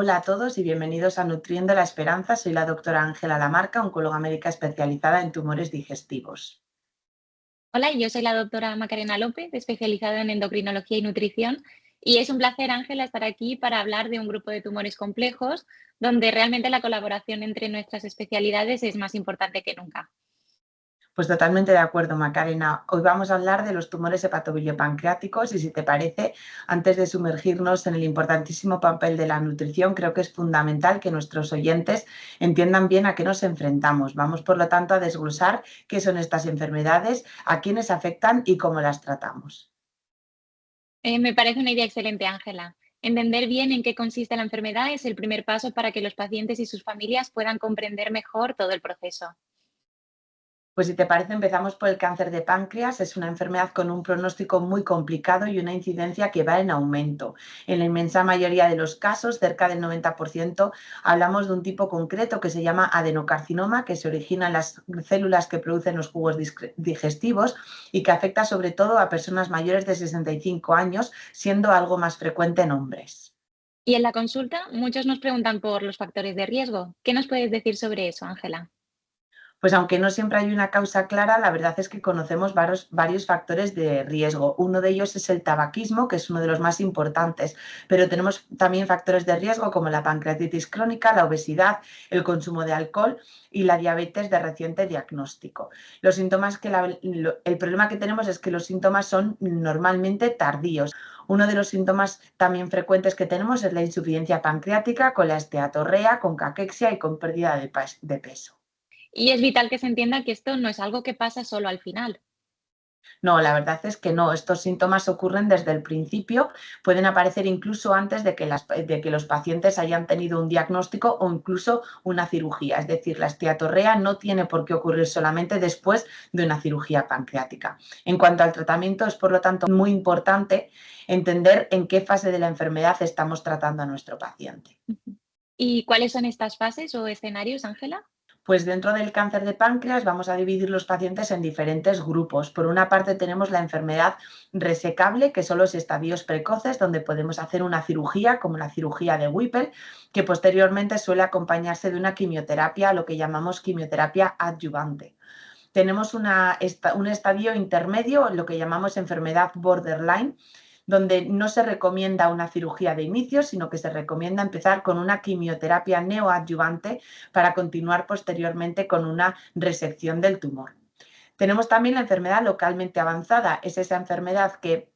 Hola a todos y bienvenidos a Nutriendo la Esperanza. Soy la doctora Ángela Lamarca, oncóloga médica especializada en tumores digestivos. Hola, yo soy la doctora Macarena López, especializada en endocrinología y nutrición, y es un placer, Ángela, estar aquí para hablar de un grupo de tumores complejos donde realmente la colaboración entre nuestras especialidades es más importante que nunca. Pues totalmente de acuerdo, Macarena. Hoy vamos a hablar de los tumores hepatobiliopancreáticos y si te parece, antes de sumergirnos en el importantísimo papel de la nutrición, creo que es fundamental que nuestros oyentes entiendan bien a qué nos enfrentamos. Vamos, por lo tanto, a desglosar qué son estas enfermedades, a quiénes afectan y cómo las tratamos. Me parece una idea excelente, Ángela. Entender bien en qué consiste la enfermedad es el primer paso para que los pacientes y sus familias puedan comprender mejor todo el proceso. Pues si te parece, empezamos por el cáncer de páncreas. Es una enfermedad con un pronóstico muy complicado y una incidencia que va en aumento. En la inmensa mayoría de los casos, cerca del 90%, hablamos de un tipo concreto que se llama adenocarcinoma, que se origina en las células que producen los jugos digestivos y que afecta sobre todo a personas mayores de 65 años, siendo algo más frecuente en hombres. Y en la consulta, muchos nos preguntan por los factores de riesgo. ¿Qué nos puedes decir sobre eso, Ángela? Pues aunque no siempre hay una causa clara, la verdad es que conocemos varios factores de riesgo. Uno de ellos es el tabaquismo, que es uno de los más importantes, pero tenemos también factores de riesgo como la pancreatitis crónica, la obesidad, el consumo de alcohol y la diabetes de reciente diagnóstico. Los síntomas el problema que tenemos es que los síntomas son normalmente tardíos. Uno de los síntomas también frecuentes que tenemos es la insuficiencia pancreática con la esteatorrea, con caquexia y con pérdida de peso. Y es vital que se entienda que esto no es algo que pasa solo al final. No, la verdad es que no. Estos síntomas ocurren desde el principio, pueden aparecer incluso antes de que los pacientes hayan tenido un diagnóstico o incluso una cirugía. Es decir, la esteatorrea no tiene por qué ocurrir solamente después de una cirugía pancreática. En cuanto al tratamiento, es por lo tanto muy importante entender en qué fase de la enfermedad estamos tratando a nuestro paciente. Ujú. ¿Y cuáles son estas fases o escenarios, Ángela? Pues dentro del cáncer de páncreas vamos a dividir los pacientes en diferentes grupos. Por una parte tenemos la enfermedad resecable, que son los estadios precoces, donde podemos hacer una cirugía, como la cirugía de Whipple, que posteriormente suele acompañarse de una quimioterapia, lo que llamamos quimioterapia adyuvante. Tenemos un estadio intermedio, lo que llamamos enfermedad borderline, donde no se recomienda una cirugía de inicio, sino que se recomienda empezar con una quimioterapia neoadyuvante para continuar posteriormente con una resección del tumor. Tenemos también la enfermedad localmente avanzada, es esa enfermedad que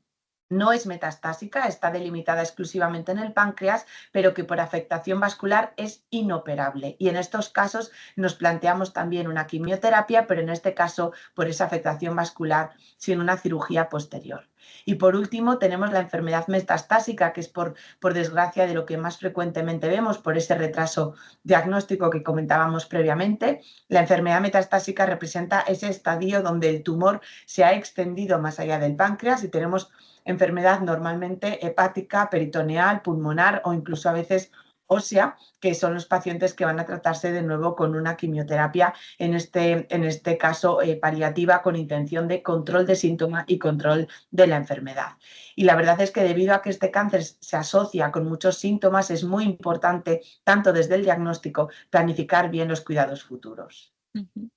no es metastásica, está delimitada exclusivamente en el páncreas, pero que por afectación vascular es inoperable. Y en estos casos nos planteamos también una quimioterapia, pero en este caso por esa afectación vascular sin una cirugía posterior. Y por último tenemos la enfermedad metastásica, que es por desgracia de lo que más frecuentemente vemos por ese retraso diagnóstico que comentábamos previamente. La enfermedad metastásica representa ese estadio donde el tumor se ha extendido más allá del páncreas y tenemos enfermedad normalmente hepática, peritoneal, pulmonar o incluso a veces ósea, que son los pacientes que van a tratarse de nuevo con una quimioterapia, en este caso paliativa, con intención de control de síntoma y control de la enfermedad. Y la verdad es que debido a que este cáncer se asocia con muchos síntomas, es muy importante, tanto desde el diagnóstico, planificar bien los cuidados futuros. Ujú.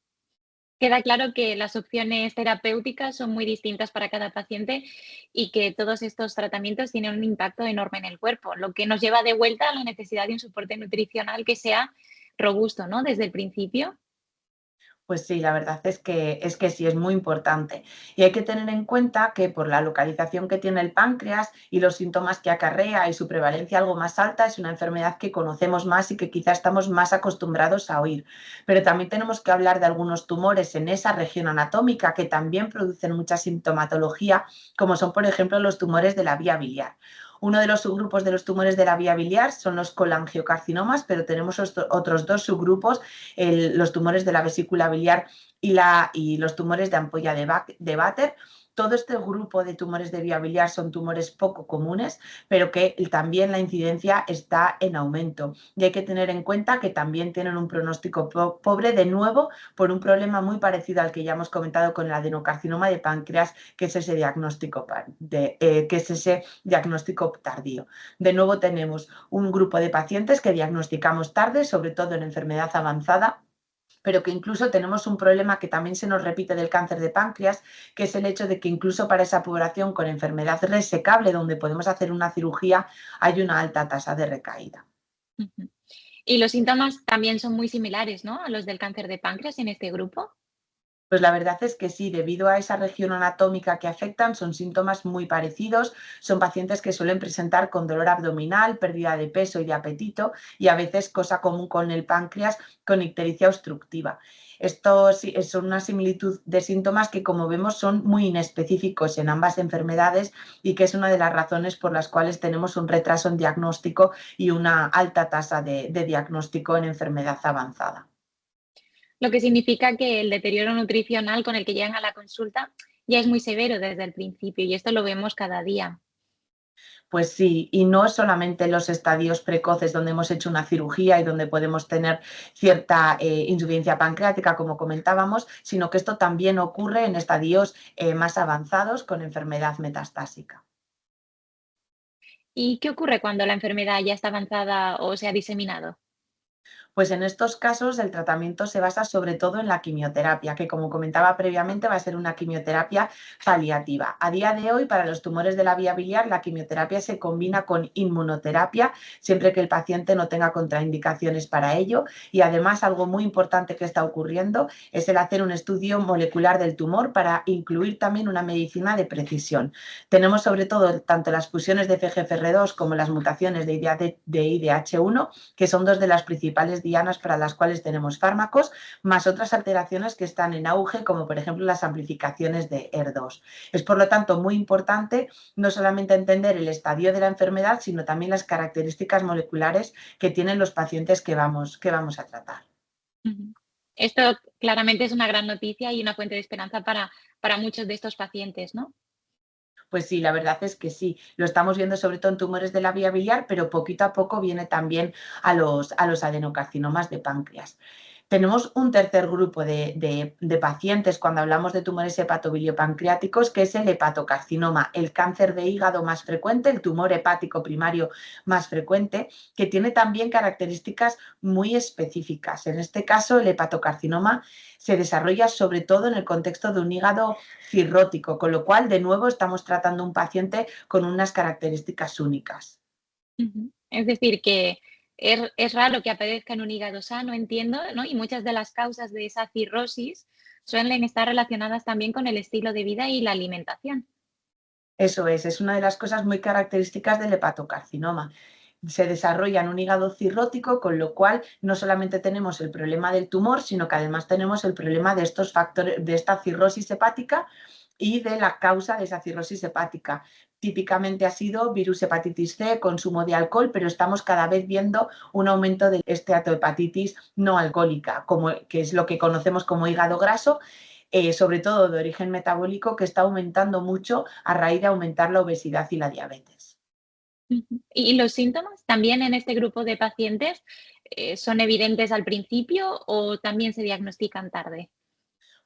Queda claro que las opciones terapéuticas son muy distintas para cada paciente y que todos estos tratamientos tienen un impacto enorme en el cuerpo, lo que nos lleva de vuelta a la necesidad de un soporte nutricional que sea robusto, ¿no? Desde el principio. Pues sí, la verdad es que sí, es muy importante. Y hay que tener en cuenta que por la localización que tiene el páncreas y los síntomas que acarrea y su prevalencia algo más alta, es una enfermedad que conocemos más y que quizá estamos más acostumbrados a oír. Pero también tenemos que hablar de algunos tumores en esa región anatómica que también producen mucha sintomatología, como son, por ejemplo, los tumores de la vía biliar. Uno de los subgrupos de los tumores de la vía biliar son los colangiocarcinomas, pero tenemos otros dos subgrupos, los tumores de la vesícula biliar y los tumores de ampolla de Bater, Todo este grupo de tumores de vía biliar son tumores poco comunes, pero que también la incidencia está en aumento. Y hay que tener en cuenta que también tienen un pronóstico pobre, de nuevo, por un problema muy parecido al que ya hemos comentado con el adenocarcinoma de páncreas, que es ese diagnóstico, tardío. De nuevo tenemos un grupo de pacientes que diagnosticamos tarde, sobre todo en enfermedad avanzada, pero que incluso tenemos un problema que también se nos repite del cáncer de páncreas, que es el hecho de que incluso para esa población con enfermedad resecable, donde podemos hacer una cirugía, hay una alta tasa de recaída. Y los síntomas también son muy similares, ¿no?, a los del cáncer de páncreas en este grupo. Pues la verdad es que sí, debido a esa región anatómica que afectan, son síntomas muy parecidos. Son pacientes que suelen presentar con dolor abdominal, pérdida de peso y de apetito, y a veces, cosa común con el páncreas, con ictericia obstructiva. Esto es una similitud de síntomas que, como vemos, son muy inespecíficos en ambas enfermedades, y que es una de las razones por las cuales tenemos un retraso en diagnóstico y una alta tasa de diagnóstico en enfermedad avanzada. Lo que significa que el deterioro nutricional con el que llegan a la consulta ya es muy severo desde el principio y esto lo vemos cada día. Pues sí, y no es solamente los estadios precoces donde hemos hecho una cirugía y donde podemos tener cierta insuficiencia pancreática, como comentábamos, sino que esto también ocurre en estadios más avanzados con enfermedad metastásica. ¿Y qué ocurre cuando la enfermedad ya está avanzada o se ha diseminado? Pues en estos casos el tratamiento se basa sobre todo en la quimioterapia, que, como comentaba previamente, va a ser una quimioterapia paliativa. A día de hoy, para los tumores de la vía biliar, la quimioterapia se combina con inmunoterapia, siempre que el paciente no tenga contraindicaciones para ello. Y además, algo muy importante que está ocurriendo es el hacer un estudio molecular del tumor para incluir también una medicina de precisión. Tenemos sobre todo tanto las fusiones de FGFR2 como las mutaciones de IDH1, que son dos de las principales dianas para las cuales tenemos fármacos, más otras alteraciones que están en auge, como por ejemplo las amplificaciones de ER2. Es, por lo tanto, muy importante no solamente entender el estadio de la enfermedad, sino también las características moleculares que tienen los pacientes que vamos a tratar. Ujú. Esto claramente es una gran noticia y una fuente de esperanza para muchos de estos pacientes, ¿no? Pues sí, la verdad es que sí. Lo estamos viendo sobre todo en tumores de la vía biliar, pero poquito a poco viene también a los adenocarcinomas de páncreas. Tenemos un tercer grupo de pacientes cuando hablamos de tumores hepatobiliopancreáticos, que es el hepatocarcinoma, el cáncer de hígado más frecuente, el tumor hepático primario más frecuente, que tiene también características muy específicas. En este caso, el hepatocarcinoma se desarrolla sobre todo en el contexto de un hígado cirrótico, con lo cual, de nuevo, estamos tratando un paciente con unas características únicas. Ujú. Es decir, que es raro que aparezca en un hígado sano, entiendo, ¿no? Y muchas de las causas de esa cirrosis suelen estar relacionadas también con el estilo de vida y la alimentación. Eso es una de las cosas muy características del hepatocarcinoma. Se desarrolla en un hígado cirrótico, con lo cual no solamente tenemos el problema del tumor, sino que además tenemos el problema de estos factores, de esta cirrosis hepática y de la causa de esa cirrosis hepática. Típicamente ha sido virus hepatitis C, consumo de alcohol, pero estamos cada vez viendo un aumento de esteatohepatitis no alcohólica, que es lo que conocemos como hígado graso, sobre todo de origen metabólico, que está aumentando mucho a raíz de aumentar la obesidad y la diabetes. Ujú. ¿Y los síntomas también en este grupo de pacientes son evidentes al principio o también se diagnostican tarde?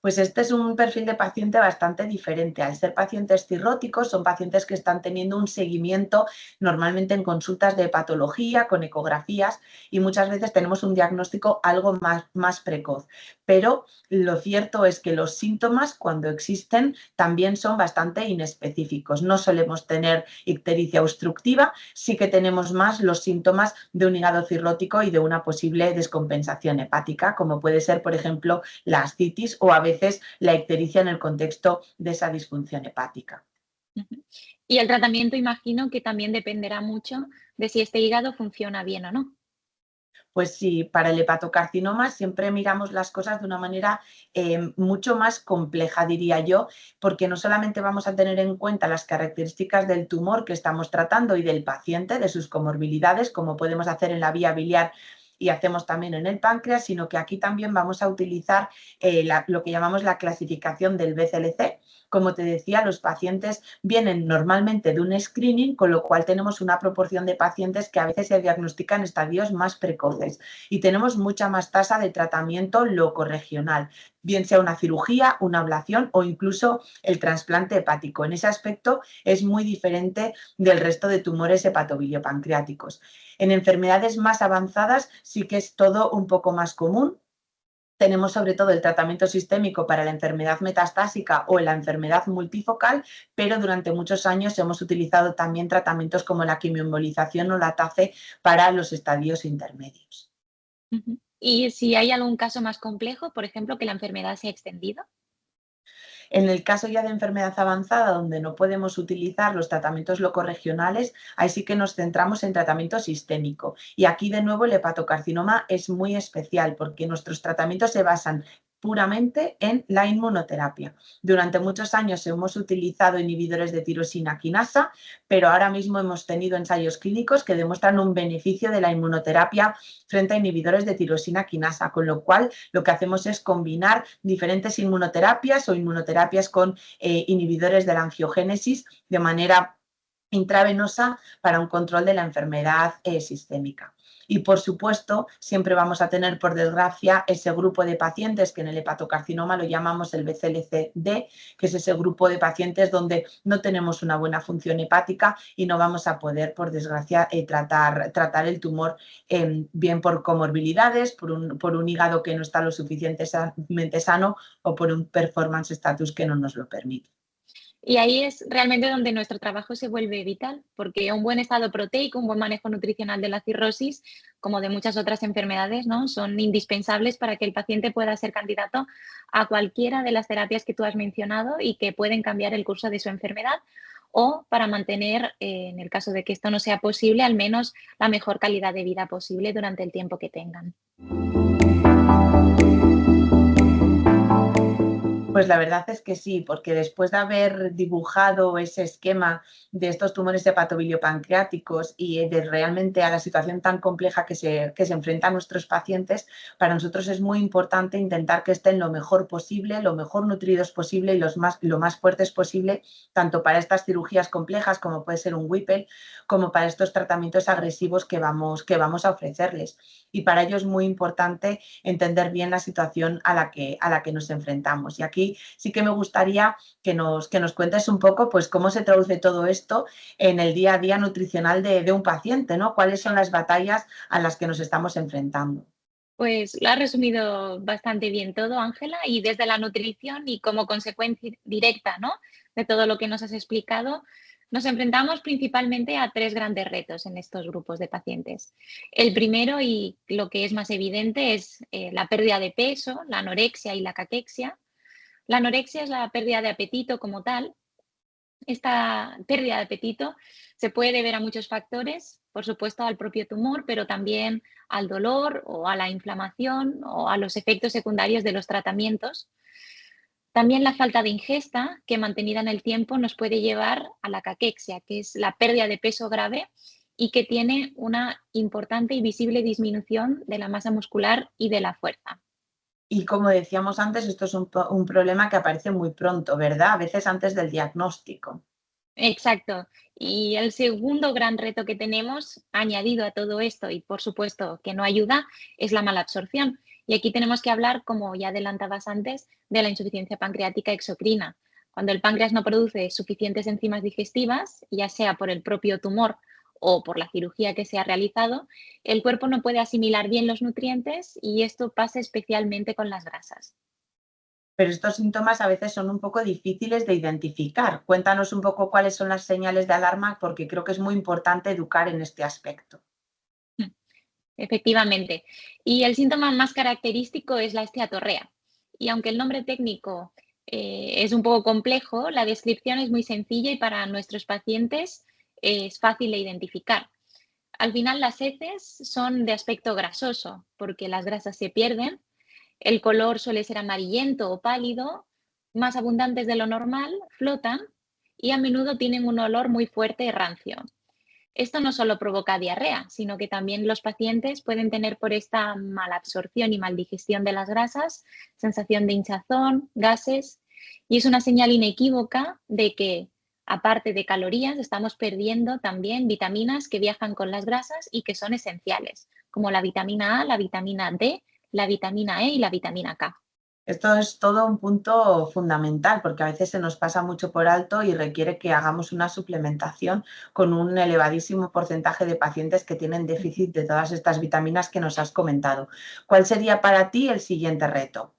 Pues este es un perfil de paciente bastante diferente. Al ser pacientes cirróticos, son pacientes que están teniendo un seguimiento normalmente en consultas de patología, con ecografías, y muchas veces tenemos un diagnóstico algo más precoz. Pero lo cierto es que los síntomas, cuando existen, también son bastante inespecíficos. No solemos tener ictericia obstructiva, sí que tenemos más los síntomas de un hígado cirrótico y de una posible descompensación hepática, como puede ser, por ejemplo, la ascitis o a veces la ictericia en el contexto de esa disfunción hepática. Ujú. Y el tratamiento imagino que también dependerá mucho de si este hígado funciona bien o no. Pues sí, para el hepatocarcinoma siempre miramos las cosas de una manera mucho más compleja, diría yo, porque no solamente vamos a tener en cuenta las características del tumor que estamos tratando y del paciente, de sus comorbilidades, como podemos hacer en la vía biliar y hacemos también en el páncreas, sino que aquí también vamos a utilizar lo que llamamos la clasificación del BCLC. Como te decía, los pacientes vienen normalmente de un screening, con lo cual tenemos una proporción de pacientes que a veces se diagnostican en estadios más precoces y tenemos mucha más tasa de tratamiento locorregional, bien sea una cirugía, una ablación o incluso el trasplante hepático. En ese aspecto es muy diferente del resto de tumores hepatobiliopancreáticos. En enfermedades más avanzadas sí que es todo un poco más común. Tenemos sobre todo el tratamiento sistémico para la enfermedad metastásica o la enfermedad multifocal, pero durante muchos años hemos utilizado también tratamientos como la quimioembolización o la TACE para los estadios intermedios. Ujú. ¿Y si hay algún caso más complejo, por ejemplo, que la enfermedad se ha extendido? En el caso ya de enfermedad avanzada, donde no podemos utilizar los tratamientos locorregionales, ahí sí que nos centramos en tratamiento sistémico. Y aquí de nuevo el hepatocarcinoma es muy especial porque nuestros tratamientos se basan puramente en la inmunoterapia. Durante muchos años hemos utilizado inhibidores de tirosina quinasa, pero ahora mismo hemos tenido ensayos clínicos que demuestran un beneficio de la inmunoterapia frente a inhibidores de tirosina quinasa, con lo cual lo que hacemos es combinar diferentes inmunoterapias o inmunoterapias con inhibidores de la angiogénesis de manera intravenosa para un control de la enfermedad sistémica. Y por supuesto, siempre vamos a tener, por desgracia, ese grupo de pacientes que en el hepatocarcinoma lo llamamos el BCLC-D, que es ese grupo de pacientes donde no tenemos una buena función hepática y no vamos a poder, por desgracia, tratar el tumor bien por comorbilidades, por un hígado que no está lo suficientemente sano o por un performance status que no nos lo permite. Y ahí es realmente donde nuestro trabajo se vuelve vital, porque un buen estado proteico, un buen manejo nutricional de la cirrosis, como de muchas otras enfermedades, ¿no? Son indispensables para que el paciente pueda ser candidato a cualquiera de las terapias que tú has mencionado y que pueden cambiar el curso de su enfermedad o para mantener, en el caso de que esto no sea posible, al menos la mejor calidad de vida posible durante el tiempo que tengan. Pues la verdad es que sí, porque después de haber dibujado ese esquema de estos tumores hepatobiliopancreáticos y de realmente a la situación tan compleja que se enfrentan nuestros pacientes, para nosotros es muy importante intentar que estén lo mejor posible, lo mejor nutridos posible y lo más fuertes posible, tanto para estas cirugías complejas como puede ser un Whipple, como para estos tratamientos agresivos que vamos a ofrecerles. Y para ello es muy importante entender bien la situación a la que nos enfrentamos. Y aquí sí que me gustaría que nos cuentes un poco pues, cómo se traduce todo esto en el día a día nutricional de un paciente, ¿no? ¿Cuáles son las batallas a las que nos estamos enfrentando? Pues lo has resumido bastante bien todo, Ángela, y desde la nutrición y como consecuencia directa, ¿no? De todo lo que nos has explicado, nos enfrentamos principalmente a tres grandes retos en estos grupos de pacientes. El primero, y lo que es más evidente, es la pérdida de peso, la anorexia y la caquexia. La anorexia es la pérdida de apetito como tal. Esta pérdida de apetito se puede deber a muchos factores, por supuesto al propio tumor, pero también al dolor o a la inflamación o a los efectos secundarios de los tratamientos. También la falta de ingesta, que mantenida en el tiempo nos puede llevar a la caquexia, que es la pérdida de peso grave y que tiene una importante y visible disminución de la masa muscular y de la fuerza. Y como decíamos antes, esto es un problema que aparece muy pronto, ¿verdad? A veces antes del diagnóstico. Exacto. Y el segundo gran reto que tenemos, añadido a todo esto y por supuesto que no ayuda, es la mala absorción. Y aquí tenemos que hablar, como ya adelantabas antes, de la insuficiencia pancreática exocrina. Cuando el páncreas no produce suficientes enzimas digestivas, ya sea por el propio tumor o por la cirugía que se ha realizado, el cuerpo no puede asimilar bien los nutrientes y esto pasa especialmente con las grasas. Pero estos síntomas a veces son un poco difíciles de identificar. Cuéntanos un poco cuáles son las señales de alarma, porque creo que es muy importante educar en este aspecto. Efectivamente. Y el síntoma más característico es la esteatorrea. Y aunque el nombre técnico es un poco complejo, la descripción es muy sencilla y para nuestros pacientes es fácil de identificar. Al final, las heces son de aspecto grasoso porque las grasas se pierden. El color suele ser amarillento o pálido, más abundantes de lo normal, flotan y a menudo tienen un olor muy fuerte y rancio. Esto no solo provoca diarrea, sino que también los pacientes pueden tener por esta malabsorción y maldigestión de las grasas, sensación de hinchazón, gases, y es una señal inequívoca de que, aparte de calorías, estamos perdiendo también vitaminas que viajan con las grasas y que son esenciales, como la vitamina A, la vitamina D, la vitamina E y la vitamina K. Esto es todo un punto fundamental porque a veces se nos pasa mucho por alto y requiere que hagamos una suplementación con un elevadísimo porcentaje de pacientes que tienen déficit de todas estas vitaminas que nos has comentado. ¿Cuál sería para ti el siguiente reto?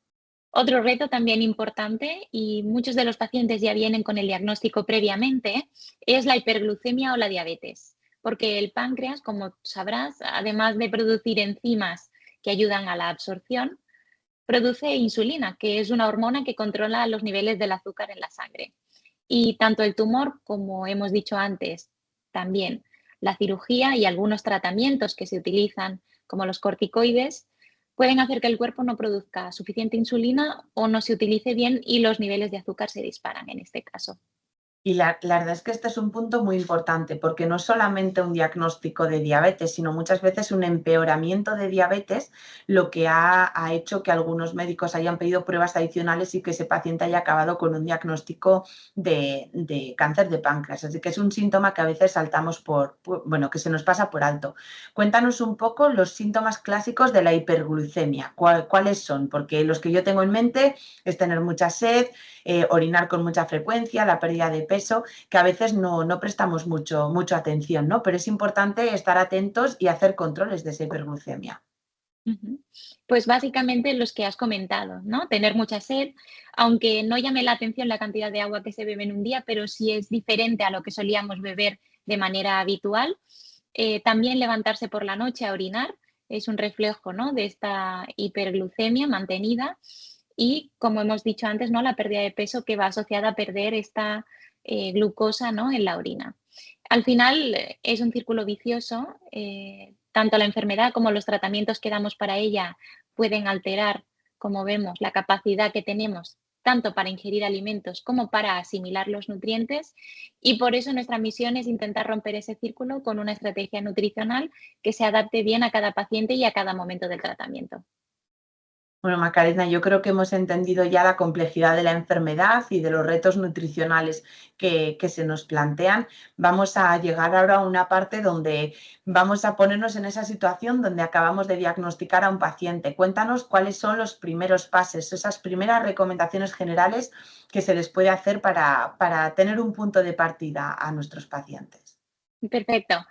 Otro reto también importante, y muchos de los pacientes ya vienen con el diagnóstico previamente, es la hiperglucemia o la diabetes, porque el páncreas, como sabrás, además de producir enzimas que ayudan a la absorción, produce insulina, que es una hormona que controla los niveles del azúcar en la sangre. Y tanto el tumor, como hemos dicho antes, también la cirugía y algunos tratamientos que se utilizan, como los corticoides, pueden hacer que el cuerpo no produzca suficiente insulina o no se utilice bien y los niveles de azúcar se disparan en este caso. Y la verdad es que este es un punto muy importante, porque no es solamente un diagnóstico de diabetes, sino muchas veces un empeoramiento de diabetes, lo que ha hecho que algunos médicos hayan pedido pruebas adicionales y que ese paciente haya acabado con un diagnóstico de cáncer de páncreas. Así que es un síntoma que a veces saltamos bueno, que se nos pasa por alto. Cuéntanos un poco los síntomas clásicos de la hiperglucemia. ¿Cuáles son? Porque los que yo tengo en mente es tener mucha sed, orinar con mucha frecuencia, la pérdida de peso, que a veces no prestamos mucho atención, ¿no? Pero es importante estar atentos y hacer controles de esa hiperglucemia. Ujú. Pues básicamente los que has comentado, ¿no? Tener mucha sed, aunque no llame la atención la cantidad de agua que se bebe en un día, pero sí es diferente a lo que solíamos beber de manera habitual. También levantarse por la noche a orinar es un reflejo, ¿no?, de esta hiperglucemia mantenida y, como hemos dicho antes, ¿no?, la pérdida de peso que va asociada a perder esta glucosa, ¿no?, en la orina. Al final es un círculo vicioso, tanto la enfermedad como los tratamientos que damos para ella pueden alterar, como vemos, la capacidad que tenemos tanto para ingerir alimentos como para asimilar los nutrientes, y por eso nuestra misión es intentar romper ese círculo con una estrategia nutricional que se adapte bien a cada paciente y a cada momento del tratamiento. Bueno, Macarena, yo creo que hemos entendido ya la complejidad de la enfermedad y de los retos nutricionales que se nos plantean. Vamos a llegar ahora a una parte donde vamos a ponernos en esa situación donde acabamos de diagnosticar a un paciente. Cuéntanos cuáles son los primeros pasos, esas primeras recomendaciones generales que se les puede hacer para tener un punto de partida a nuestros pacientes. Perfecto.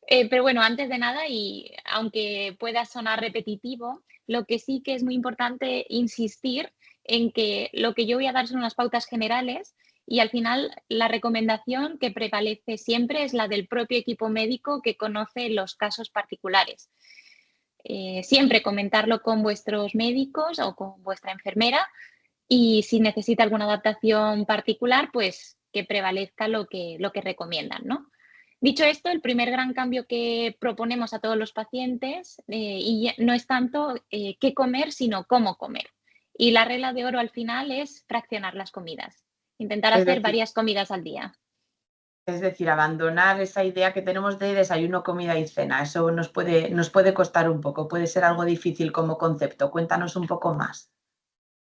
Pero bueno, antes de nada, y aunque pueda sonar repetitivo, lo que sí que es muy importante insistir en que lo que yo voy a dar son unas pautas generales y al final la recomendación que prevalece siempre es la del propio equipo médico que conoce los casos particulares. Siempre comentarlo con vuestros médicos o con vuestra enfermera y si necesita alguna adaptación particular, pues que prevalezca lo que recomiendan, ¿no? Dicho esto, el primer gran cambio que proponemos a todos los pacientes no es tanto qué comer, sino cómo comer. Y la regla de oro al final es fraccionar las comidas, intentar Es hacer decir, varias comidas al día. Es decir, abandonar esa idea que tenemos de desayuno, comida y cena. Eso nos puede costar un poco, puede ser algo difícil como concepto. Cuéntanos un poco más.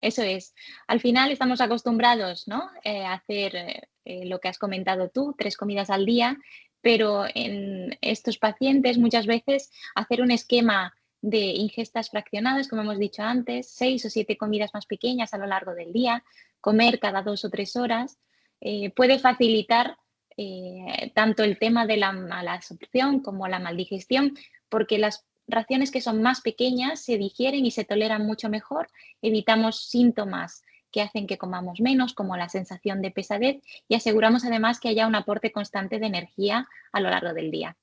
Eso es. Al final estamos acostumbrados, ¿no?, a hacer lo que has comentado tú, 3 comidas al día, pero en estos pacientes muchas veces hacer un esquema de ingestas fraccionadas, como hemos dicho antes, 6 o 7 comidas más pequeñas a lo largo del día, comer cada 2 o 3 horas, puede facilitar tanto el tema de la mala absorción como la maldigestión, porque las raciones que son más pequeñas se digieren y se toleran mucho mejor, evitamos síntomas que hacen que comamos menos, como la sensación de pesadez, y aseguramos además que haya un aporte constante de energía a lo largo del día.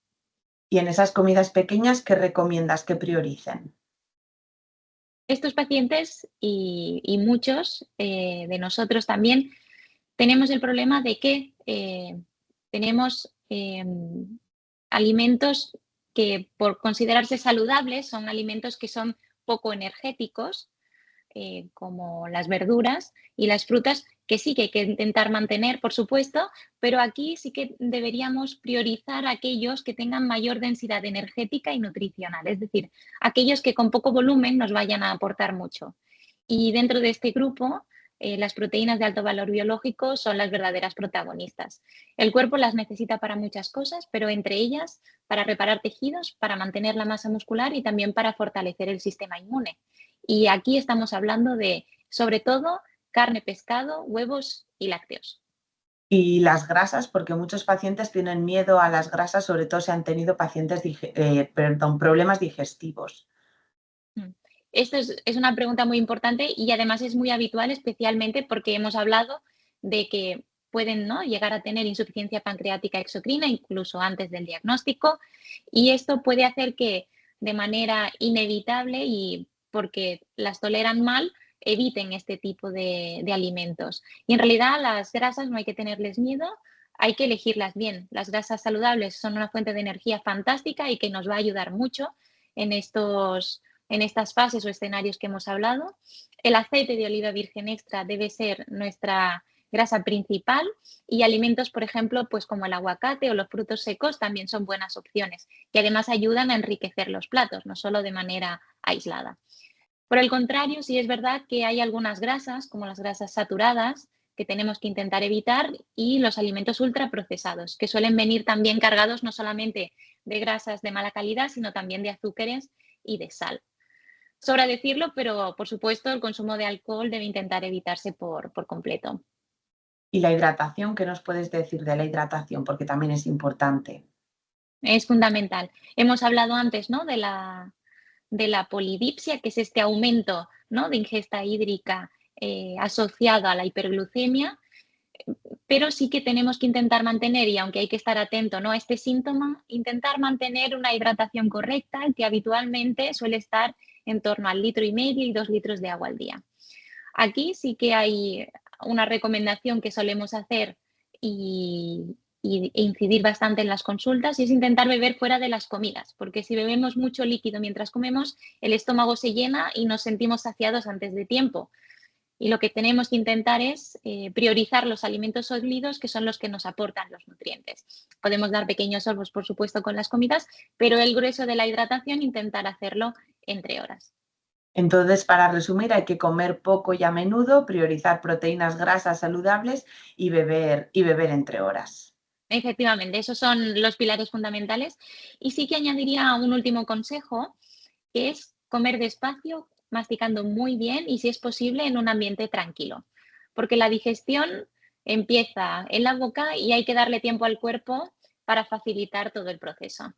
Y en esas comidas pequeñas, ¿qué recomiendas que prioricen? Estos pacientes y muchos de nosotros también tenemos el problema de que tenemos alimentos que por considerarse saludables son alimentos que son poco energéticos, como las verduras y las frutas, que sí que hay que intentar mantener, por supuesto, pero aquí sí que deberíamos priorizar aquellos que tengan mayor densidad energética y nutricional, es decir, aquellos que con poco volumen nos vayan a aportar mucho. Y dentro de este grupo, las proteínas de alto valor biológico son las verdaderas protagonistas. El cuerpo las necesita para muchas cosas, pero entre ellas para reparar tejidos, para mantener la masa muscular y también para fortalecer el sistema inmune. Y aquí estamos hablando de, sobre todo, carne, pescado, huevos y lácteos. Y las grasas, porque muchos pacientes tienen miedo a las grasas, sobre todo si han tenido problemas digestivos. Mm. Esto es una pregunta muy importante y además es muy habitual, especialmente porque hemos hablado de que pueden, ¿no?, llegar a tener insuficiencia pancreática exocrina incluso antes del diagnóstico, y esto puede hacer que de manera inevitable y porque las toleran mal, eviten este tipo de alimentos. Y en realidad las grasas no hay que tenerles miedo, hay que elegirlas bien. Las grasas saludables son una fuente de energía fantástica y que nos va a ayudar mucho en en estas fases o escenarios que hemos hablado. El aceite de oliva virgen extra debe ser nuestra grasa principal y alimentos, por ejemplo, pues como el aguacate o los frutos secos también son buenas opciones, que además ayudan a enriquecer los platos, no solo de manera aislada. Por el contrario, sí es verdad que hay algunas grasas, como las grasas saturadas, que tenemos que intentar evitar, y los alimentos ultraprocesados, que suelen venir también cargados no solamente de grasas de mala calidad, sino también de azúcares y de sal. Sobra decirlo, pero por supuesto el consumo de alcohol debe intentar evitarse por completo. Y la hidratación, ¿qué nos puedes decir de la hidratación? Porque también es importante. Es fundamental. Hemos hablado antes, ¿no?, de la polidipsia, que es este aumento, ¿no?, de ingesta hídrica asociado a la hiperglucemia, pero sí que tenemos que intentar mantener, y aunque hay que estar atento, ¿no?, a este síntoma, intentar mantener una hidratación correcta, que habitualmente suele estar en torno al 1,5 litros y 2 litros de agua al día. Aquí sí que hay una recomendación que solemos hacer e incidir bastante en las consultas, y es intentar beber fuera de las comidas, porque si bebemos mucho líquido mientras comemos, el estómago se llena y nos sentimos saciados antes de tiempo. Y lo que tenemos que intentar es priorizar los alimentos sólidos, que son los que nos aportan los nutrientes. Podemos dar pequeños sorbos, por supuesto, con las comidas, pero el grueso de la hidratación intentar hacerlo entre horas. Entonces, para resumir, hay que comer poco y a menudo, priorizar proteínas, grasas saludables y beber entre horas. Efectivamente, esos son los pilares fundamentales. Y sí que añadiría un último consejo, que es comer despacio, masticando muy bien y, si es posible, en un ambiente tranquilo, porque la digestión empieza en la boca y hay que darle tiempo al cuerpo para facilitar todo el proceso.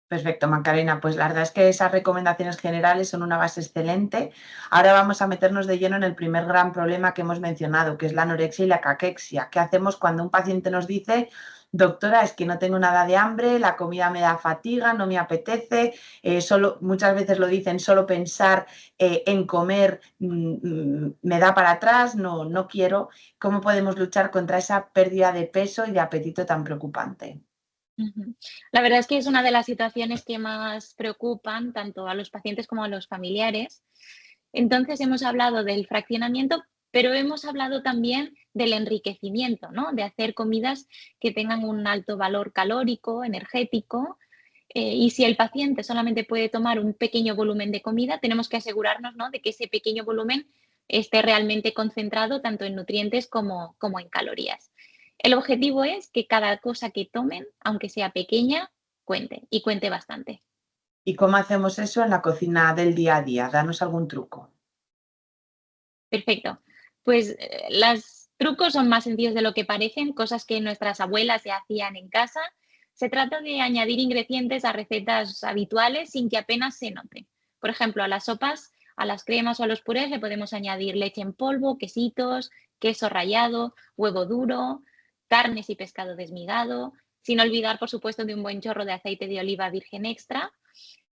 Perfecto, Macarena. Pues la verdad es que esas recomendaciones generales son una base excelente. Ahora vamos a meternos de lleno en el primer gran problema que hemos mencionado, que es la anorexia y la caquexia. ¿Qué hacemos cuando un paciente nos dice: doctora, es que no tengo nada de hambre, la comida me da fatiga, no me apetece, muchas veces lo dicen, solo pensar en comer me da para atrás, no quiero? ¿Cómo podemos luchar contra esa pérdida de peso y de apetito tan preocupante? Ujú. La verdad es que es una de las situaciones que más preocupan tanto a los pacientes como a los familiares. Entonces, hemos hablado del fraccionamiento, pero hemos hablado también del enriquecimiento, ¿no?, de hacer comidas que tengan un alto valor calórico, energético. Y si el paciente solamente puede tomar un pequeño volumen de comida, tenemos que asegurarnos, ¿no?, de que ese pequeño volumen esté realmente concentrado tanto en nutrientes como en calorías. El objetivo es que cada cosa que tomen, aunque sea pequeña, cuente y cuente bastante. ¿Y cómo hacemos eso en la cocina del día a día? Danos algún truco. Perfecto. Pues los trucos son más sencillos de lo que parecen, cosas que nuestras abuelas ya hacían en casa. Se trata de añadir ingredientes a recetas habituales sin que apenas se note. Por ejemplo, a las sopas, a las cremas o a los purés le podemos añadir leche en polvo, quesitos, queso rallado, huevo duro, carnes y pescado desmigado, sin olvidar, por supuesto, de un buen chorro de aceite de oliva virgen extra.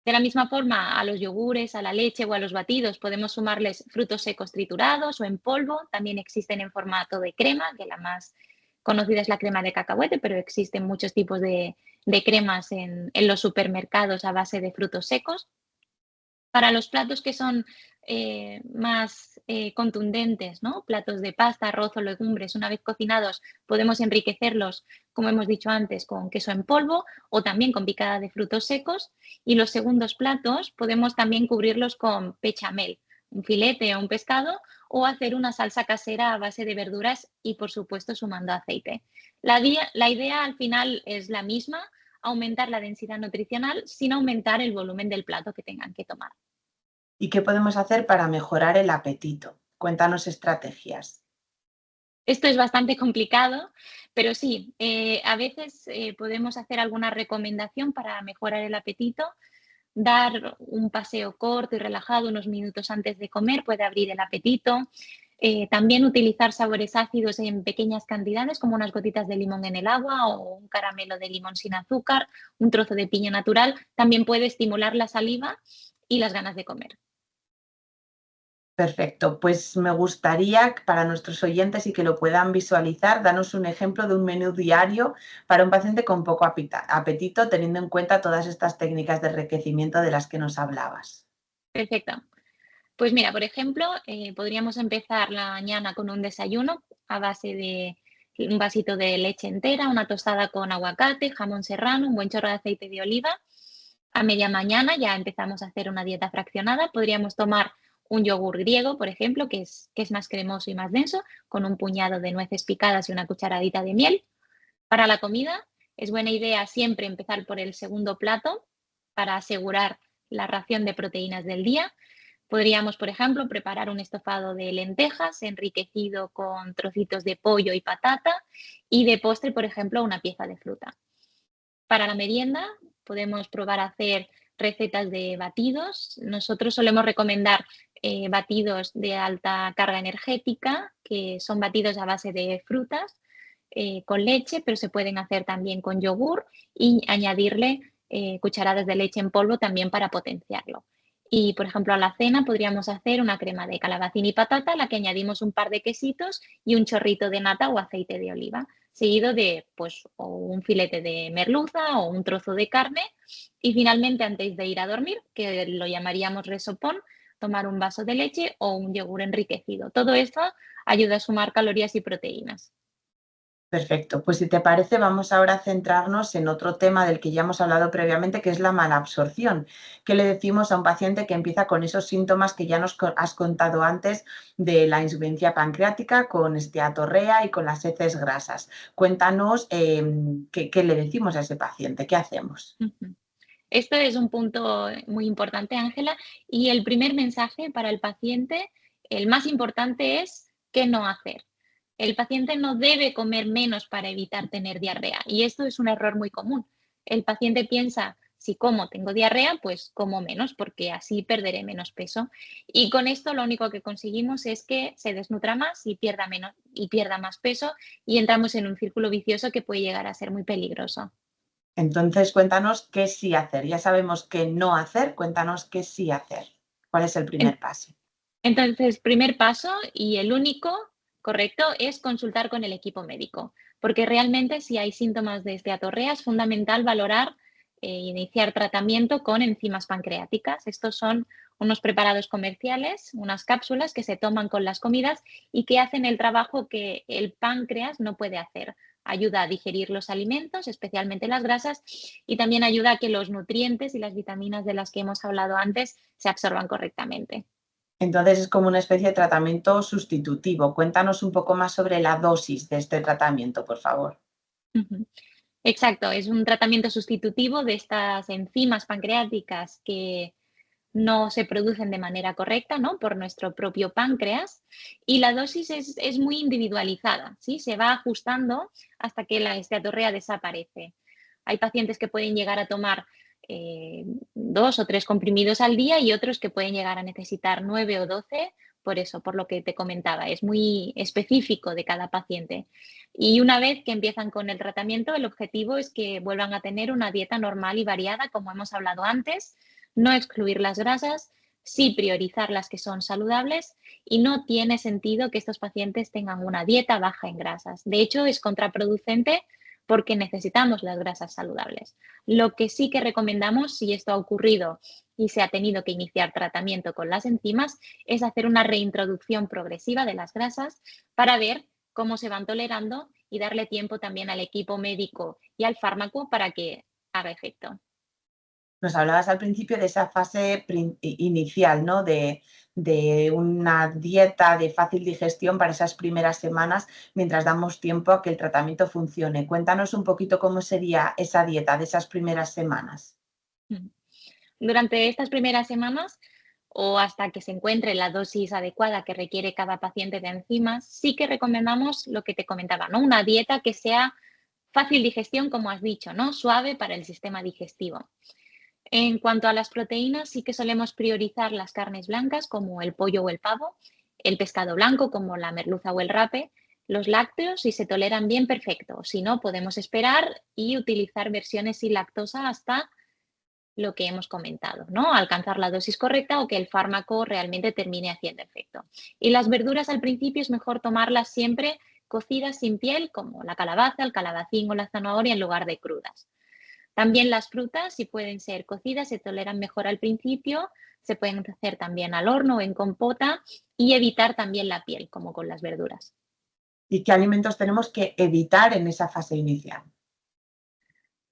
De la misma forma, a los yogures, a la leche o a los batidos podemos sumarles frutos secos triturados o en polvo. También existen en formato de crema, que la más conocida es la crema de cacahuete, pero existen muchos tipos de cremas en los supermercados a base de frutos secos. Para los platos que son más contundentes, ¿no? Platos de pasta, arroz o legumbres, una vez cocinados, podemos enriquecerlos, como hemos dicho antes, con queso en polvo o también con picada de frutos secos. Y los segundos platos podemos también cubrirlos con bechamel, un filete o un pescado, o hacer una salsa casera a base de verduras y, por supuesto, sumando aceite. La idea al final es la misma, aumentar la densidad nutricional sin aumentar el volumen del plato que tengan que tomar. ¿Y qué podemos hacer para mejorar el apetito? Cuéntanos estrategias. Esto es bastante complicado, pero sí, a veces podemos hacer alguna recomendación para mejorar el apetito. Dar un paseo corto y relajado unos minutos antes de comer puede abrir el apetito. También utilizar sabores ácidos en pequeñas cantidades, como unas gotitas de limón en el agua o un caramelo de limón sin azúcar, un trozo de piña natural, también puede estimular la saliva y las ganas de comer. Perfecto, pues me gustaría para nuestros oyentes y que lo puedan visualizar, danos un ejemplo de un menú diario para un paciente con poco apetito, teniendo en cuenta todas estas técnicas de enriquecimiento de las que nos hablabas. Perfecto. Pues mira, por ejemplo, podríamos empezar la mañana con un desayuno a base de un vasito de leche entera, una tostada con aguacate, jamón serrano, un buen chorro de aceite de oliva. A media mañana ya empezamos a hacer una dieta fraccionada. Podríamos tomar un yogur griego, por ejemplo, que es más cremoso y más denso, con un puñado de nueces picadas y una cucharadita de miel. Para la comida, es buena idea siempre empezar por el segundo plato para asegurar la ración de proteínas del día. Podríamos, por ejemplo, preparar un estofado de lentejas enriquecido con trocitos de pollo y patata y de postre, por ejemplo, una pieza de fruta. Para la merienda podemos probar a hacer recetas de batidos. Nosotros solemos recomendar batidos de alta carga energética, que son batidos a base de frutas con leche, pero se pueden hacer también con yogur y añadirle cucharadas de leche en polvo también para potenciarlo. Y, por ejemplo, a la cena podríamos hacer una crema de calabacín y patata, a la que añadimos un par de quesitos y un chorrito de nata o aceite de oliva, seguido de pues, o un filete de merluza o un trozo de carne. Y finalmente, antes de ir a dormir, que lo llamaríamos resopón, tomar un vaso de leche o un yogur enriquecido. Todo esto ayuda a sumar calorías y proteínas. Perfecto, pues si te parece, vamos ahora a centrarnos en otro tema del que ya hemos hablado previamente, que es la malabsorción. ¿Qué le decimos a un paciente que empieza con esos síntomas que ya nos has contado antes de la insuficiencia pancreática, con esteatorrea y con las heces grasas? Cuéntanos qué le decimos a ese paciente, qué hacemos. Ujú. Esto es un punto muy importante, Ángela, y el primer mensaje para el paciente, el más importante es qué no hacer. El paciente no debe comer menos para evitar tener diarrea y esto es un error muy común. El paciente piensa, si como tengo diarrea, pues como menos porque así perderé menos peso. Y con esto lo único que conseguimos es que se desnutra más y pierda menos y pierda más peso y entramos en un círculo vicioso que puede llegar a ser muy peligroso. Entonces, cuéntanos qué sí hacer. Ya sabemos qué no hacer, cuéntanos qué sí hacer. ¿Cuál es el primer paso? Entonces, primer paso y el único correcto es consultar con el equipo médico, porque realmente si hay síntomas de esteatorrea es fundamental valorar iniciar tratamiento con enzimas pancreáticas. Estos son unos preparados comerciales, unas cápsulas que se toman con las comidas y que hacen el trabajo que el páncreas no puede hacer. Ayuda a digerir los alimentos, especialmente las grasas, y también ayuda a que los nutrientes y las vitaminas de las que hemos hablado antes se absorban correctamente. Entonces es como una especie de tratamiento sustitutivo. Cuéntanos un poco más sobre la dosis de este tratamiento, por favor. Ujú. Exacto, es un tratamiento sustitutivo de estas enzimas pancreáticas que no se producen de manera correcta, ¿no? Por nuestro propio páncreas y la dosis es muy individualizada, ¿sí? Se va ajustando hasta que la esteatorrea desaparece. Hay pacientes que pueden llegar a tomar 2 o 3 comprimidos al día y otros que pueden llegar a necesitar 9 o 12, por eso, por lo que te comentaba, es muy específico de cada paciente. Y una vez que empiezan con el tratamiento, el objetivo es que vuelvan a tener una dieta normal y variada, como hemos hablado antes, no excluir las grasas, sí priorizar las que son saludables y no tiene sentido que estos pacientes tengan una dieta baja en grasas. De hecho, es contraproducente porque necesitamos las grasas saludables. Lo que sí que recomendamos, si esto ha ocurrido y se ha tenido que iniciar tratamiento con las enzimas, es hacer una reintroducción progresiva de las grasas para ver cómo se van tolerando y darle tiempo también al equipo médico y al fármaco para que haga efecto. Nos hablabas al principio de esa fase inicial, ¿no? De una dieta de fácil digestión para esas primeras semanas mientras damos tiempo a que el tratamiento funcione. Cuéntanos un poquito cómo sería esa dieta de esas primeras semanas. Mm. Durante estas primeras semanas o hasta que se encuentre la dosis adecuada que requiere cada paciente de enzimas, sí que recomendamos lo que te comentaba, ¿no? Una dieta que sea fácil digestión, como has dicho, ¿no? Suave para el sistema digestivo. En cuanto a las proteínas, sí que solemos priorizar las carnes blancas como el pollo o el pavo, el pescado blanco como la merluza o el rape, los lácteos si se toleran bien, perfecto. Si no, podemos esperar y utilizar versiones sin lactosa hasta lo que hemos comentado, ¿no? Alcanzar la dosis correcta o que el fármaco realmente termine haciendo efecto. Y las verduras al principio es mejor tomarlas siempre cocidas sin piel, como la calabaza, el calabacín o la zanahoria en lugar de crudas. También las frutas, si pueden ser cocidas, se toleran mejor al principio, se pueden hacer también al horno o en compota y evitar también la piel, como con las verduras. ¿Y qué alimentos tenemos que evitar en esa fase inicial?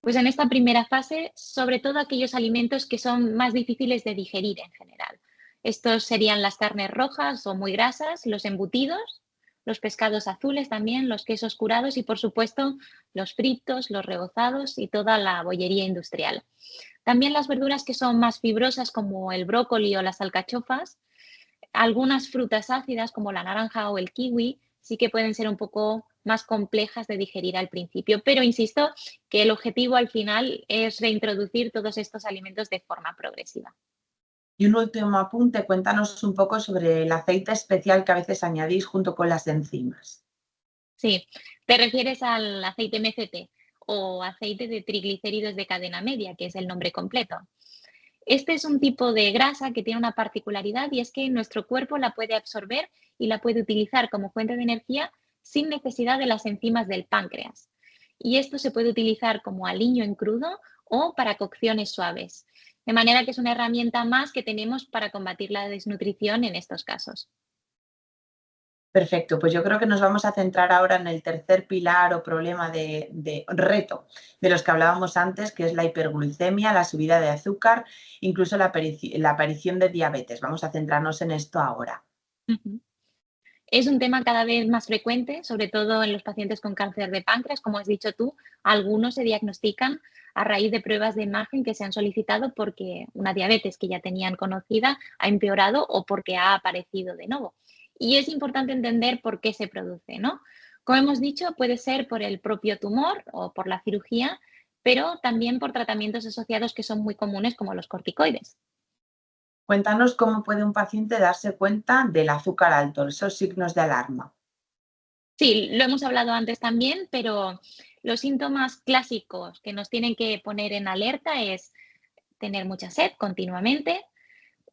Pues en esta primera fase, sobre todo aquellos alimentos que son más difíciles de digerir en general. Estos serían las carnes rojas o muy grasas, los embutidos, los pescados azules también, los quesos curados y por supuesto los fritos, los rebozados y toda la bollería industrial. También las verduras que son más fibrosas como el brócoli o las alcachofas, algunas frutas ácidas como la naranja o el kiwi sí que pueden ser un poco más complejas de digerir al principio, pero insisto que el objetivo al final es reintroducir todos estos alimentos de forma progresiva. Y un último apunte, cuéntanos un poco sobre el aceite especial que a veces añadís junto con las enzimas. Sí, ¿te refieres al aceite MCT o aceite de triglicéridos de cadena media, que es el nombre completo? Este es un tipo de grasa que tiene una particularidad y es que nuestro cuerpo la puede absorber y la puede utilizar como fuente de energía sin necesidad de las enzimas del páncreas. Y esto se puede utilizar como aliño en crudo o para cocciones suaves. De manera que es una herramienta más que tenemos para combatir la desnutrición en estos casos. Perfecto, pues yo creo que nos vamos a centrar ahora en el tercer pilar o problema de reto de los que hablábamos antes, que es la hiperglucemia, la subida de azúcar, incluso la aparición de diabetes. Vamos a centrarnos en esto ahora. Ujú. Es un tema cada vez más frecuente, sobre todo en los pacientes con cáncer de páncreas. Como has dicho tú, algunos se diagnostican a raíz de pruebas de imagen que se han solicitado porque una diabetes que ya tenían conocida ha empeorado o porque ha aparecido de nuevo. Y es importante entender por qué se produce, ¿no? Como hemos dicho, puede ser por el propio tumor o por la cirugía, pero también por tratamientos asociados que son muy comunes como los corticoides. Cuéntanos cómo puede un paciente darse cuenta del azúcar alto, esos signos de alarma. Sí, lo hemos hablado antes también, pero los síntomas clásicos que nos tienen que poner en alerta es tener mucha sed continuamente,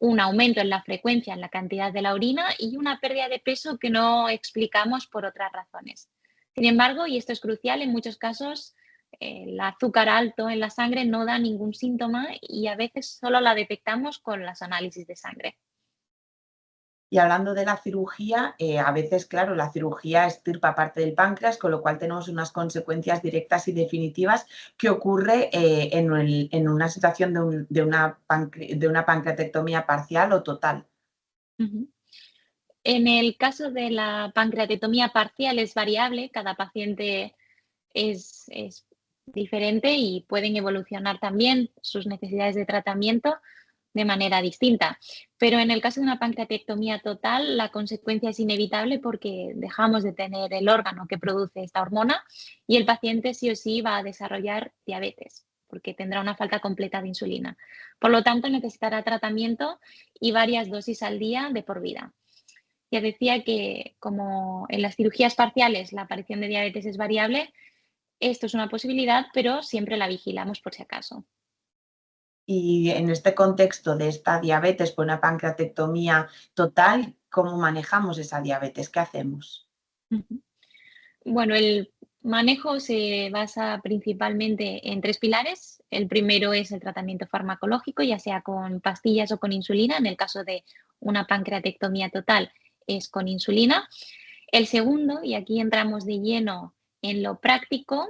un aumento en la frecuencia, en la cantidad de la orina y una pérdida de peso que no explicamos por otras razones. Sin embargo, y esto es crucial, en muchos casos el azúcar alto en la sangre no da ningún síntoma y a veces solo la detectamos con los análisis de sangre. Y hablando de la cirugía, a veces, claro, la cirugía extirpa parte del páncreas, con lo cual tenemos unas consecuencias directas y definitivas que ocurre en una situación de una pancreatectomía parcial o total. Ujú. En el caso de la pancreatectomía parcial es variable, cada paciente es diferente y pueden evolucionar también sus necesidades de tratamiento de manera distinta. Pero en el caso de una pancreatectomía total, la consecuencia es inevitable porque dejamos de tener el órgano que produce esta hormona y el paciente sí o sí va a desarrollar diabetes porque tendrá una falta completa de insulina. Por lo tanto, necesitará tratamiento y varias dosis al día de por vida. Ya decía que como en las cirugías parciales la aparición de diabetes es variable, esto es una posibilidad, pero siempre la vigilamos por si acaso. Y en este contexto de esta diabetes por una pancreatectomía total, ¿cómo manejamos esa diabetes? ¿Qué hacemos? Ujú. Bueno, el Manejo se basa principalmente en 3 pilares. El primero es el tratamiento farmacológico, ya sea con pastillas o con insulina. En el caso de una pancreatectomía total es con insulina. El segundo, y aquí entramos de lleno en lo práctico,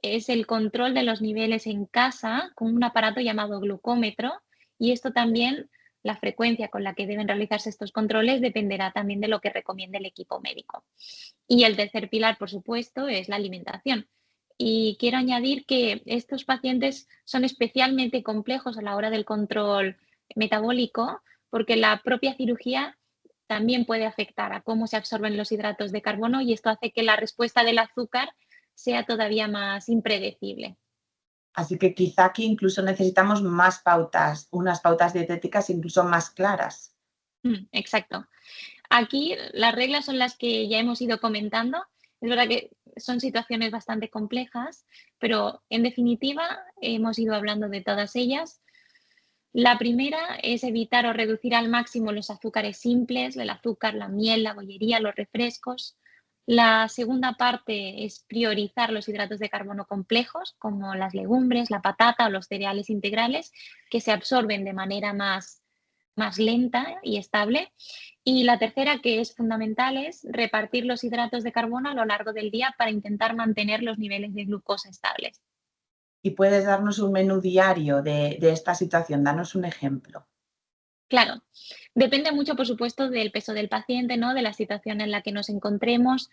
es el control de los niveles en casa con un aparato llamado glucómetro, y esto también, la frecuencia con la que deben realizarse estos controles dependerá también de lo que recomiende el equipo médico. Y el tercer pilar, por supuesto, es la alimentación. Y quiero añadir que estos pacientes son especialmente complejos a la hora del control metabólico, porque la propia cirugía también puede afectar a cómo se absorben los hidratos de carbono, y esto hace que la respuesta del azúcar sea todavía más impredecible. Así que quizá aquí incluso necesitamos más pautas, unas pautas dietéticas incluso más claras. Exacto. Aquí las reglas son las que ya hemos ido comentando. Es verdad que son situaciones bastante complejas, pero en definitiva hemos ido hablando de todas ellas. La primera es evitar o reducir al máximo los azúcares simples, el azúcar, la miel, la bollería, los refrescos. La segunda parte es priorizar los hidratos de carbono complejos, como las legumbres, la patata o los cereales integrales, que se absorben de manera más lenta y estable. Y la tercera, que es fundamental, es repartir los hidratos de carbono a lo largo del día para intentar mantener los niveles de glucosa estables. Y puedes darnos un menú diario de esta situación, danos un ejemplo. Claro, depende mucho, por supuesto, del peso del paciente, ¿no? De la situación en la que nos encontremos,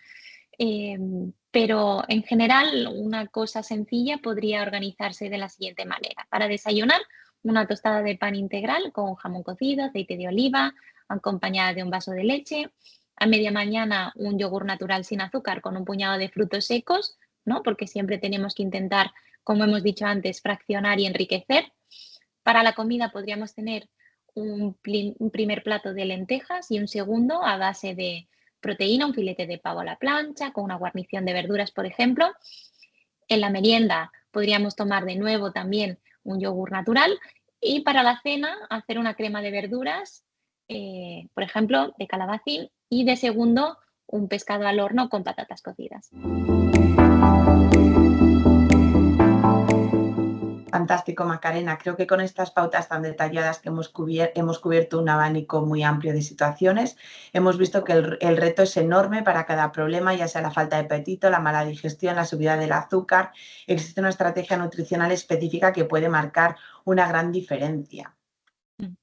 pero en general una cosa sencilla podría organizarse de la siguiente manera. Para desayunar, una tostada de pan integral con jamón cocido, aceite de oliva, acompañada de un vaso de leche. A media mañana, un yogur natural sin azúcar con un puñado de frutos secos, ¿no? Porque siempre tenemos que intentar, como hemos dicho antes, fraccionar y enriquecer. Para la comida podríamos tener un primer plato de lentejas y un segundo a base de proteína, un filete de pavo a la plancha con una guarnición de verduras, por ejemplo. En la merienda podríamos tomar de nuevo también un yogur natural, y para la cena hacer una crema de verduras, por ejemplo, de calabacín, y de segundo un pescado al horno con patatas cocidas. Fantástico, Macarena. Creo que con estas pautas tan detalladas que hemos cubierto un abanico muy amplio de situaciones. Hemos visto que el reto es enorme para cada problema, ya sea la falta de apetito, la mala digestión, la subida del azúcar. Existe una estrategia nutricional específica que puede marcar una gran diferencia. Mm.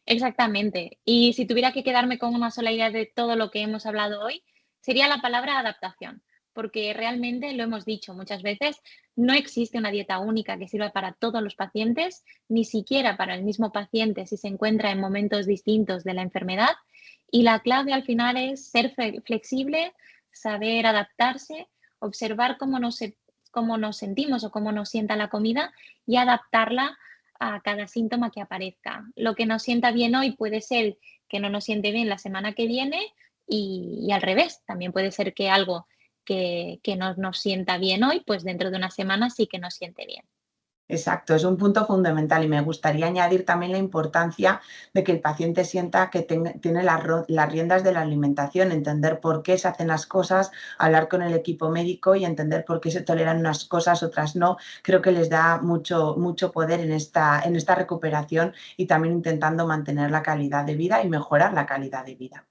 Exactamente. Y si tuviera que quedarme con una sola idea de todo lo que hemos hablado hoy, sería la palabra adaptación, porque realmente lo hemos dicho muchas veces, no existe una dieta única que sirva para todos los pacientes, ni siquiera para el mismo paciente si se encuentra en momentos distintos de la enfermedad. Y la clave al final es ser flexible, saber adaptarse, observar cómo nos sentimos o cómo nos sienta la comida y adaptarla a cada síntoma que aparezca. Lo que nos sienta bien hoy puede ser que no nos siente bien la semana que viene, y al revés. También puede ser que algo que no nos sienta bien hoy, pues dentro de una semana sí que nos siente bien. Exacto, es un punto fundamental y me gustaría añadir también la importancia de que el paciente sienta que tiene las riendas de la alimentación, entender por qué se hacen las cosas, hablar con el equipo médico y entender por qué se toleran unas cosas, otras no. Creo que les da mucho poder en esta recuperación y también intentando mantener la calidad de vida y mejorar la calidad de vida.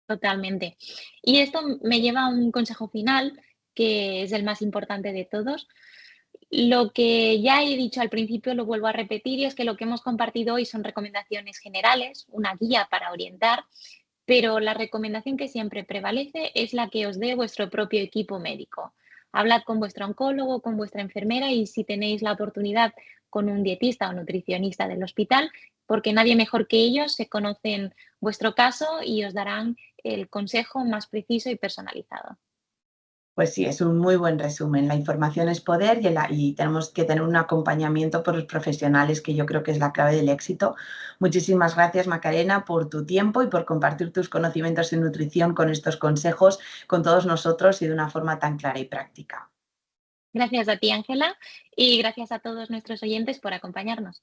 Totalmente. Y esto me lleva a un consejo final, que es el más importante de todos. Lo que ya he dicho al principio lo vuelvo a repetir, y es que lo que hemos compartido hoy son recomendaciones generales, una guía para orientar, pero la recomendación que siempre prevalece es la que os dé vuestro propio equipo médico. Hablad con vuestro oncólogo, con vuestra enfermera, y si tenéis la oportunidad, con un dietista o nutricionista del hospital, porque nadie mejor que ellos se conocen vuestro caso y os darán el consejo más preciso y personalizado. Pues sí, es un muy buen resumen. La información es poder y tenemos que tener un acompañamiento por los profesionales, que yo creo que es la clave del éxito. Muchísimas gracias, Macarena, por tu tiempo y por compartir tus conocimientos en nutrición con estos consejos con todos nosotros y de una forma tan clara y práctica. Gracias a ti, Ángela, y gracias a todos nuestros oyentes por acompañarnos.